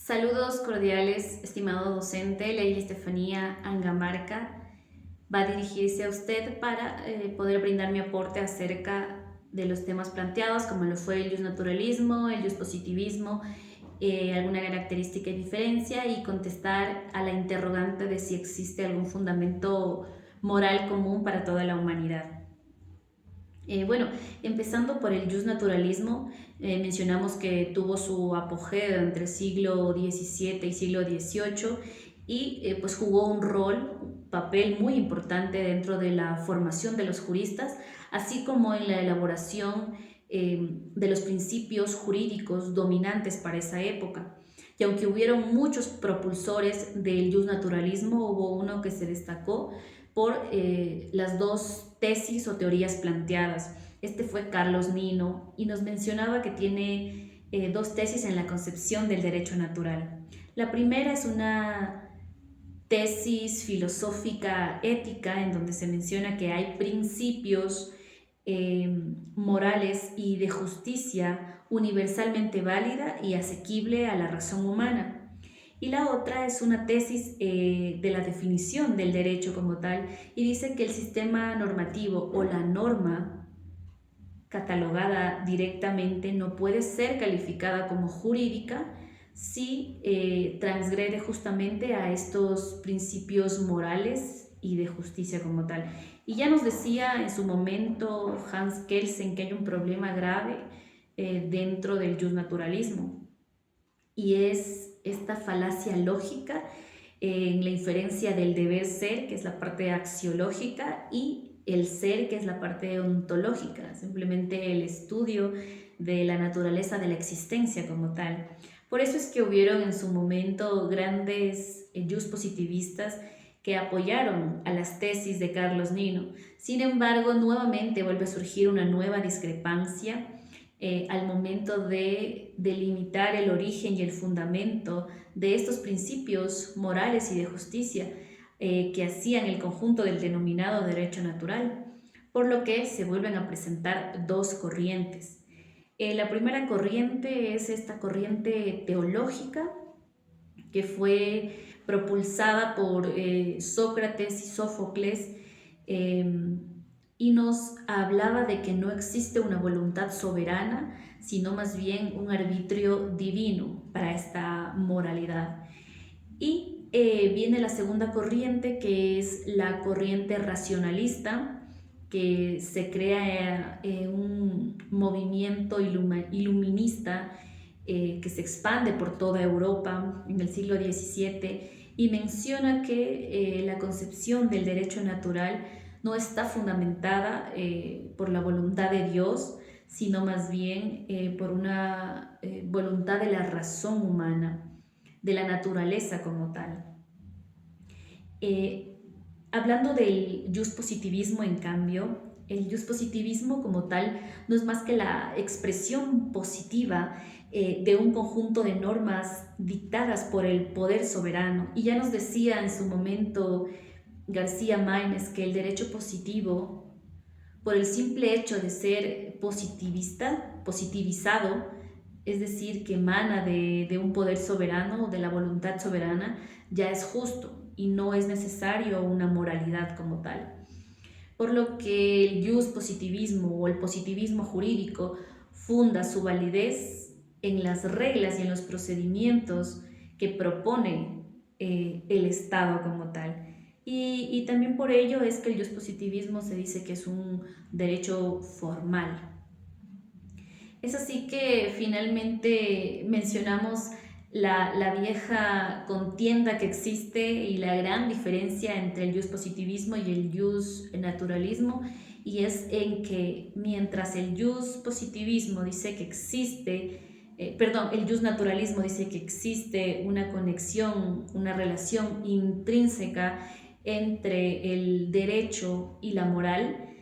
Saludos cordiales, estimado docente. Lady Estefanía Angamarca va a dirigirse a usted para poder brindar mi aporte acerca de los temas planteados, como lo fue el justnaturalismo, el justpositivismo, alguna característica y diferencia, y contestar a la interrogante de si existe algún fundamento moral común para toda la humanidad. Bueno, empezando por el justnaturalismo, mencionamos que tuvo su apogeo entre el siglo XVII y siglo XVIII y pues jugó un papel muy importante dentro de la formación de los juristas, así como en la elaboración de los principios jurídicos dominantes para esa época. Y aunque hubieron muchos propulsores del justnaturalismo, hubo uno que se destacó por las dos tesis o teorías planteadas. Este fue Carlos Nino y nos mencionaba que tiene dos tesis en la concepción del derecho natural. La primera es una tesis filosófica ética en donde se menciona que hay principios morales y de justicia universalmente válida y asequible a la razón humana. Y la otra es una tesis de la definición del derecho como tal y dice que el sistema normativo o la norma catalogada directamente no puede ser calificada como jurídica si transgrede justamente a estos principios morales y de justicia como tal. Y ya nos decía en su momento Hans Kelsen que hay un problema grave dentro del justnaturalismo y es esta falacia lógica en la inferencia del deber ser, que es la parte axiológica, y el ser, que es la parte ontológica, simplemente el estudio de la naturaleza de la existencia como tal. Por eso es que hubieron en su momento grandes positivistas que apoyaron a las tesis de Carlos Nino. Sin embargo, nuevamente vuelve a surgir una nueva discrepancia al momento de delimitar el origen y el fundamento de estos principios morales y de justicia que hacían el conjunto del denominado derecho natural, por lo que se vuelven a presentar dos corrientes. La primera corriente es esta corriente teológica que fue propulsada por Sócrates y Sófocles, y nos hablaba de que no existe una voluntad soberana, sino más bien un arbitrio divino para esta moralidad. Y viene la segunda corriente, que es la corriente racionalista, que se crea un movimiento iluminista que se expande por toda Europa en el siglo XVII y menciona que la concepción del derecho natural no está fundamentada por la voluntad de Dios, sino más bien por una voluntad de la razón humana, de la naturaleza como tal. Eh, Hablando del positivismo, en cambio, el positivismo como tal no es más que la expresión positiva de un conjunto de normas dictadas por el poder soberano. Y ya nos decía en su momento García Máinez que el derecho positivo, por el simple hecho de ser positivista, positivizado, es decir, que emana de un poder soberano o de la voluntad soberana, ya es justo y no es necesario una moralidad como tal. Por lo que el positivismo o el positivismo jurídico funda su validez en las reglas y en los procedimientos que propone el Estado como tal. Y también por ello es que el positivismo se dice que es un derecho formal. Es así que finalmente mencionamos la vieja contienda que existe y la gran diferencia entre el positivismo y el naturalismo, y es en que mientras el positivismo dice que existe, el naturalismo dice que existe una conexión, una relación intrínseca entre el derecho y la moral,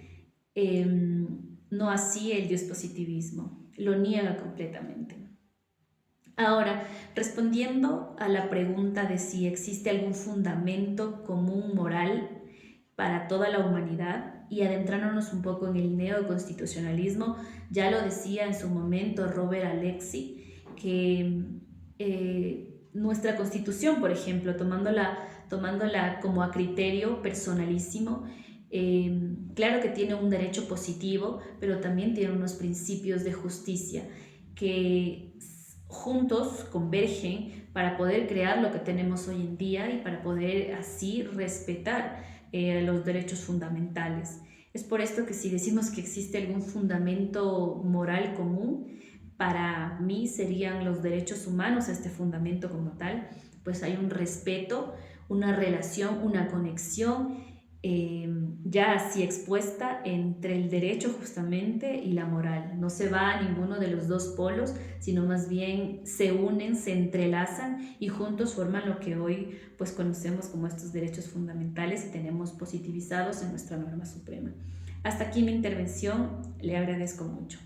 no así el positivismo, lo niega completamente. Ahora, respondiendo a la pregunta de si existe algún fundamento común moral para toda la humanidad y adentrándonos un poco en el neoconstitucionalismo, ya lo decía en su momento Robert Alexy, que nuestra Constitución, por ejemplo, tomándola como a criterio personalísimo, claro que tiene un derecho positivo, pero también tiene unos principios de justicia que juntos convergen para poder crear lo que tenemos hoy en día y para poder así respetar los derechos fundamentales. Es por esto que si decimos que existe algún fundamento moral común, para mí serían los derechos humanos, este fundamento como tal, pues hay un respeto, una relación, una conexión ya así expuesta entre el derecho justamente y la moral. No se va a ninguno de los dos polos, sino más bien se unen, se entrelazan y juntos forman lo que hoy pues conocemos como estos derechos fundamentales y tenemos positivizados en nuestra norma suprema. Hasta aquí mi intervención, le agradezco mucho.